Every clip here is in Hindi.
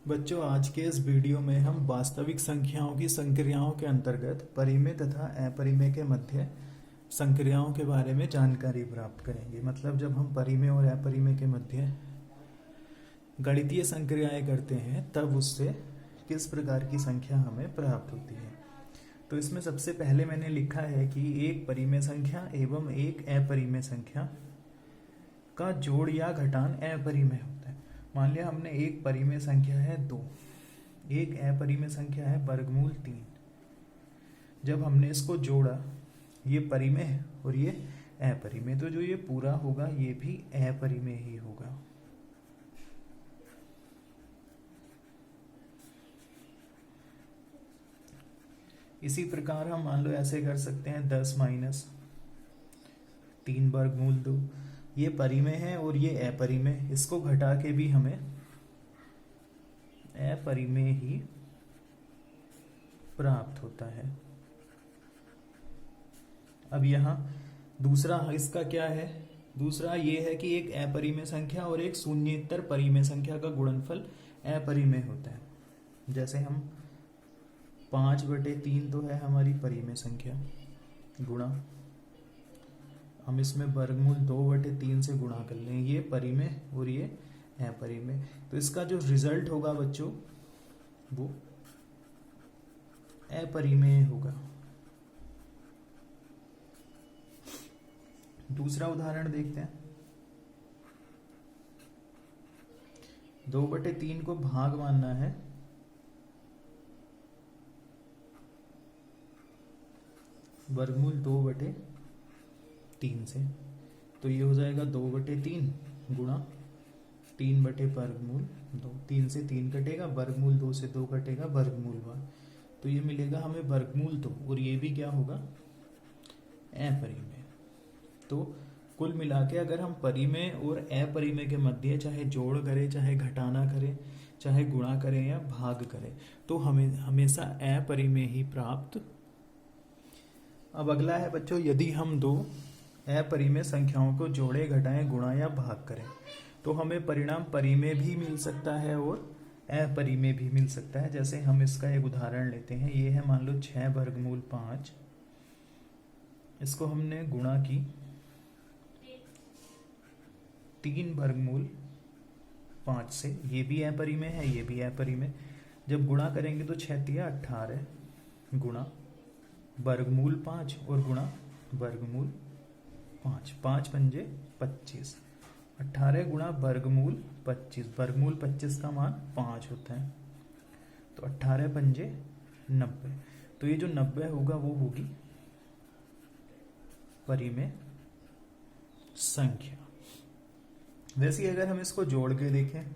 बच्चों, आज के इस वीडियो में हम वास्तविक संख्याओं की संक्रियाओं के अंतर्गत परिमेय तथा अपरिमेय के मध्य संक्रियाओं के बारे में जानकारी प्राप्त करेंगे। मतलब जब हम परिमेय और अपरिमेय के मध्य गणितीय संक्रियाएं करते हैं तब उससे किस प्रकार की संख्या हमें प्राप्त होती है। तो इसमें सबसे पहले मैंने लिखा है कि एक परिमेय संख्या एवं एक अपरिमेय संख्या का जोड़ या घटान अपरिमेय होता है। मान लिया हमने एक परिमेय संख्या है 2, एक अपरिमेय संख्या है वर्गमूल 3। जब हमने इसको जोड़ा, ये परिमेय है और ये अपरिमेय, तो जो ये पूरा होगा ये भी अपरिमेय ही होगा। इसी प्रकार हम मान लो ऐसे कर सकते हैं 10 माइनस 3 वर्गमूल 2, ये परिमेय है और ये अपरिमेय, इसको घटा के भी हमें अपरिमेय ही प्राप्त होता है। अब यहाँ दूसरा इसका क्या है, दूसरा ये है कि एक अपरिमेय संख्या और एक शून्येतर परिमेय संख्या का गुणनफल अपरिमेय होता है। जैसे हम 5/3 तो है हमारी परिमेय संख्या, गुणा हम इसमें वर्गमूल 2/3 से गुणा कर लें, ये परिमेय और ये अपरिमेय। तो इसका जो रिजल्ट होगा बच्चों वो अपरिमेय होगा। दूसरा उदाहरण देखते हैं। 2/3 को भाग मानना है वर्गमूल 2/3 से, तो ये हो जाएगा 2/3 गुणा 3/वर्गमूल 2। 3 से 3 कटेगा, वर्गमूल 2 से 2 कटेगा, वर्गमूल 1, तो ये मिलेगा हमें वर्गमूल 2 और ये भी क्या होगा अपरिमेय। तो कुल मिला के अगर हम परिमेय और अपरिमेय के मध्य चाहे जोड़ करें, चाहे घटाना करें, चाहे गुणा करें या भाग करें, तो हमें हमेशा अपरिमेय ही प्राप्त। अब अगला है बच्चों, यदि हम दो अपरिमेय संख्याओं को जोड़े, घटाएं, गुणा या भाग करें तो हमें परिणाम परिमेय भी मिल सकता है और अपरिमेय भी मिल सकता है। जैसे हम इसका एक उदाहरण लेते हैं। ये है मान लो 6 वर्गमूल 5, इसको हमने गुणा की 3 वर्गमूल 5 से, ये भी अपरिमेय है, ये भी अपरिमेय। जब गुणा करेंगे तो 6 × 18 गुणा वर्गमूल 5 और गुणा वर्गमूल 5, 5 पंजे 25, 18 गुणा वर्गमूल 25, वर्गमूल 25 का मान 5 होता है, तो 18 पंजे 90। तो ये जो 90 होगा वो होगी परिमेय संख्या। वैसे अगर हम इसको जोड़ के देखें,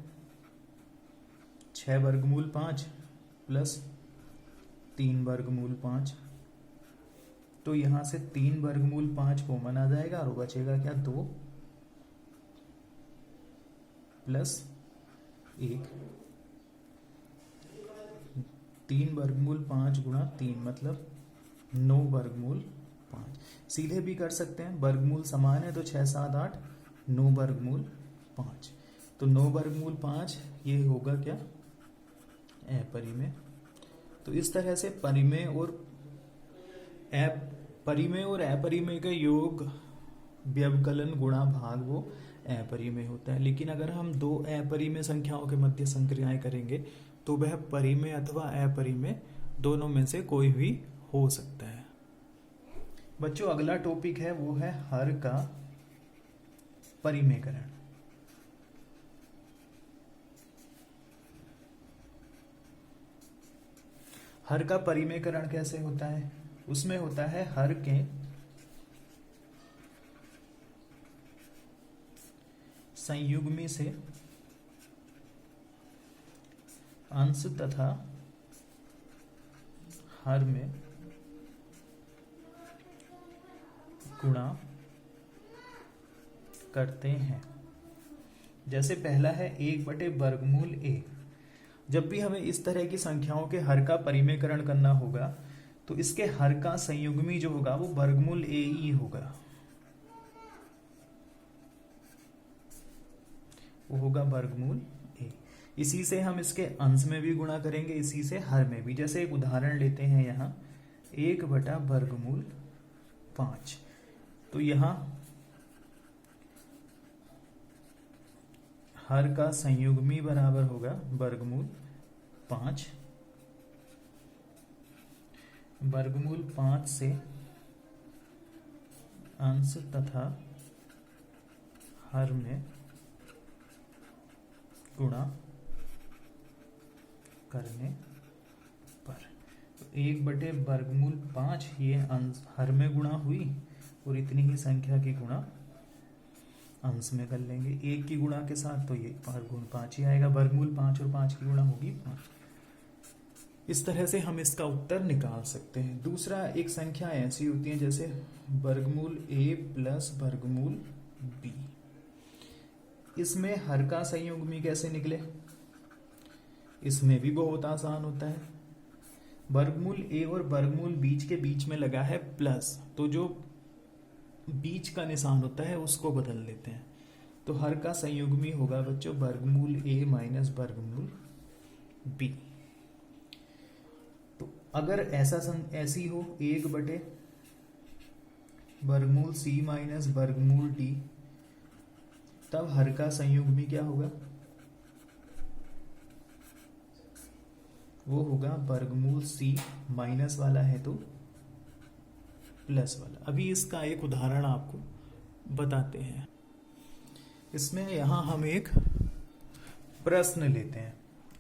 6 वर्गमूल 5 प्लस 3 वर्गमूल 5, तो यहां से 3 वर्गमूल 5 कॉमन आ जाएगा और बचेगा क्या 2 प्लस 1। 3 वर्गमूल 5 गुणा 3 मतलब 9 वर्गमूल 5। सीधे भी कर सकते हैं, वर्गमूल समान है तो 6 7 8 9 वर्गमूल 5, तो 9 वर्गमूल 5 ये होगा क्या अपरिमेय। तो इस तरह से परिमेय और अपरिमेय का योग व्यवकलन गुणा भाग वो अपरिमेय होता है। लेकिन अगर हम दो अपरिमेय संख्याओं के मध्य संक्रियाएं करेंगे तो वह परिमेय अथवा अपरिमेय दोनों में से कोई भी हो सकता है। बच्चों, अगला टॉपिक है वो है हर का परिमेयकरण। हर का परिमेयकरण कैसे होता है? उसमें होता है हर के संयुग्मी से अंश तथा हर में गुणा करते हैं। जैसे पहला है 1/वर्गमूल a। जब भी हमें इस तरह की संख्याओं के हर का परिमेयकरण करना होगा तो इसके हर का संयुग्मी जो होगा वो वर्गमूल a ही होगा, वो होगा वर्गमूल a। इसी से हम इसके अंश में भी गुणा करेंगे, इसी से हर में भी। जैसे एक उदाहरण लेते हैं यहाँ 1/वर्गमूल 5। तो यहाँ हर का संयुग्मी बराबर होगा वर्गमूल 5। वर्गमूल 5 से अंश तथा हर में गुणा करने पर। तो 1/वर्गमूल 5 ये अंश हर में गुणा हुई और इतनी ही संख्या की गुणा अंश में कर लेंगे। 1 की गुणा के साथ तो ये वर्गमूल 5 ही आएगा। वर्गमूल 5 और 5 की गुणा होगी 5। इस तरह से हम इसका उत्तर निकाल सकते हैं। दूसरा, एक संख्या ऐसी होती है जैसे वर्गमूल a प्लस वर्गमूल b। इसमें हर का संयुग्मी कैसे निकले? इसमें भी बहुत आसान होता है। वर्गमूल a और वर्गमूल बीच के बीच में लगा है प्लस, तो जो बीच का निशान होता है उसको बदल लेते हैं। तो हर का संयुग्मी होगा बच्चों वर्गमूल a माइनस वर्गमूल b। तो अगर ऐसी हो 1/वर्गमूल c माइनस वर्गमूल d, तब हर का संयुग्मी क्या होगा? वो होगा वर्गमूल c माइनस वाला है तो प्लस वाला। अभी इसका एक उदाहरण आपको बताते हैं। इसमें यहां हम एक प्रश्न लेते हैं,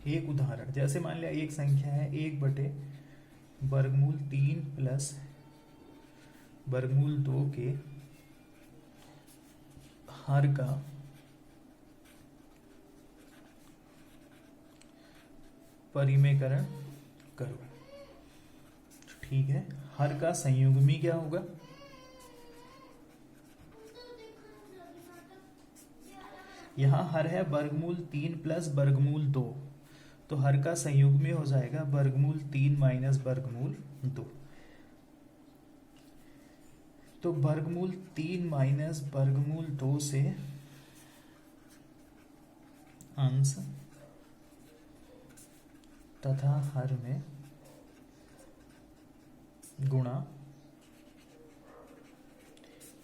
एक उदाहरण। जैसे मान लिया एक संख्या है 1/वर्गमूल 3 प्लस वर्गमूल 2 के हर का परिमेयकरण करो। ठीक है, हर का संयुग्मी क्या होगा? यहां हर है वर्गमूल 3 प्लस वर्गमूल 2, तो हर का संयुग्मी हो जाएगा वर्गमूल 3 माइनस वर्गमूल 2। तो वर्गमूल 3 माइनस वर्गमूल 2 से अंश तथा हर में गुणा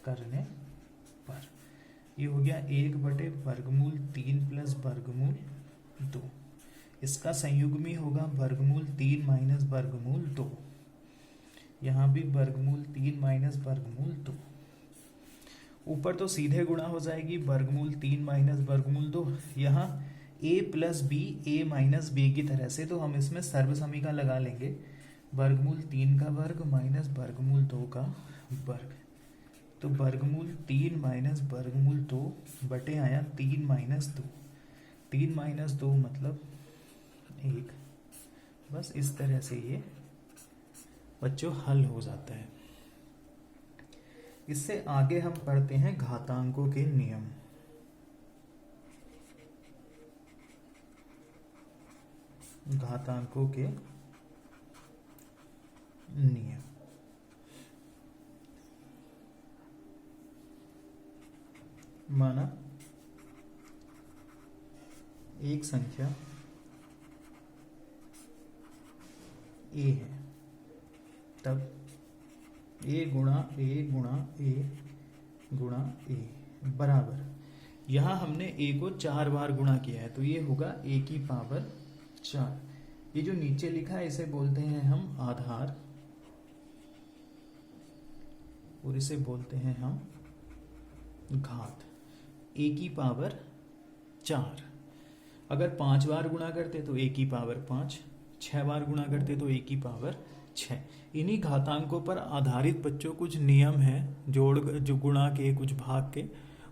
करने पर। ये हो गया 1/वर्गमूल 3 प्लस वर्गमूल 2। इसका संयुग्मी होगा वर्गमूल 3 माइनस वर्गमूल 2। यहाँ भी वर्गमूल 3 माइनस वर्गमूल 2। ऊपर तो सीधे गुणा हो जाएगी वर्गमूल 3 माइनस वर्गमूल 2। यहाँ a plus B a minus B की तरह से, तो हम इसमें सर्वसमीका लगा लेंगे। वर्गमूल 3 का वर्ग माइनस वर्गमूल 2 का वर्ग। तो वर्गमूल 3 माइनस वर्गमूल 2 बटे आया 3 माइनस 2। 3 माइनस 2 मतलब 1। बस इस तरह से ये बच्चों हल हो जाता है। इससे आगे हम पढ़ते हैं घातांकों के नियम। घातांकों के नियम। माना एक संख्या a है, तब a गुणा a गुणा a गुणा a बराबर, यहां हमने a को 4 बार गुणा किया है तो ये होगा a की पावर 4। ये जो नीचे लिखा है इसे बोलते हैं हम आधार और इसे बोलते हैं हम घात। a की पावर 4। अगर 5 बार गुणा करते तो a की पावर 5, 6 बार गुणा करते तो a की पावर 6। इन्हीं घातांकों पर आधारित बच्चों कुछ नियम हैं, जोड़ जो गुणा के कुछ भाग के,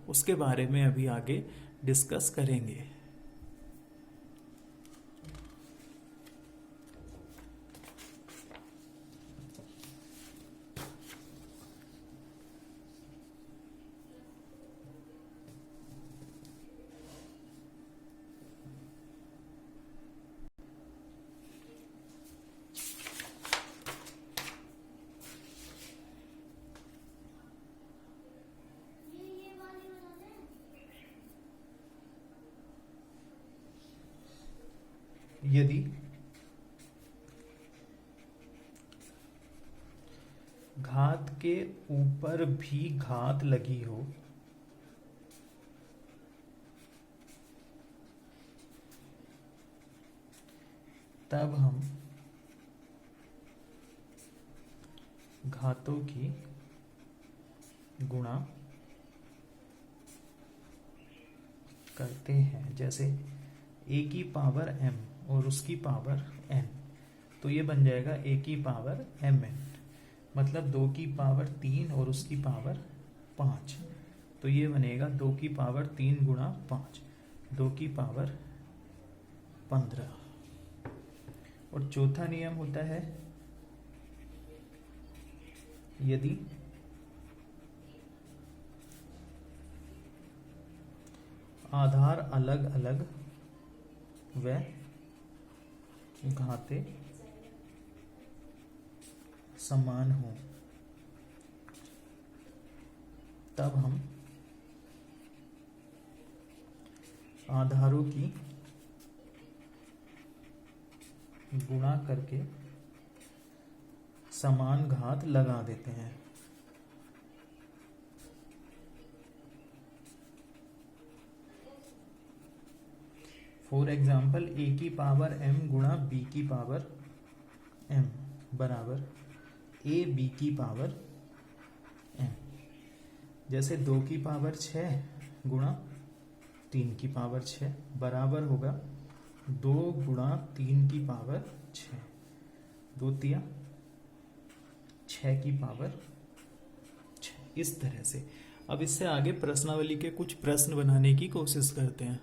उसके बारे में अभी आगे डिस्कस करेंगे। यदि घात के ऊपर भी घात लगी हो तब हम घातों की गुणा करते हैं। जैसे a की पावर m और उसकी पावर n, तो ये बन जाएगा a की पावर mn, मतलब 2 की पावर 3 और उसकी पावर 5, तो ये बनेगा 2 की पावर 3 गुणा 5, 2 की पावर 15। और चौथा नियम होता है यदि आधार अलग अलग व घातें समान हो तब हम आधारों की गुणा करके समान घात लगा देते हैं। फॉर एग्जाम्पल a की पावर m गुणा b की पावर m बराबर a b की पावर m। जैसे 2 की पावर 6 गुणा 3 की पावर 6 बराबर होगा 2 गुणा 3 की पावर 6, 2 तिया 6 की पावर 6। इस तरह से अब इससे आगे प्रश्नावली के कुछ प्रश्न बनाने की कोशिश करते हैं।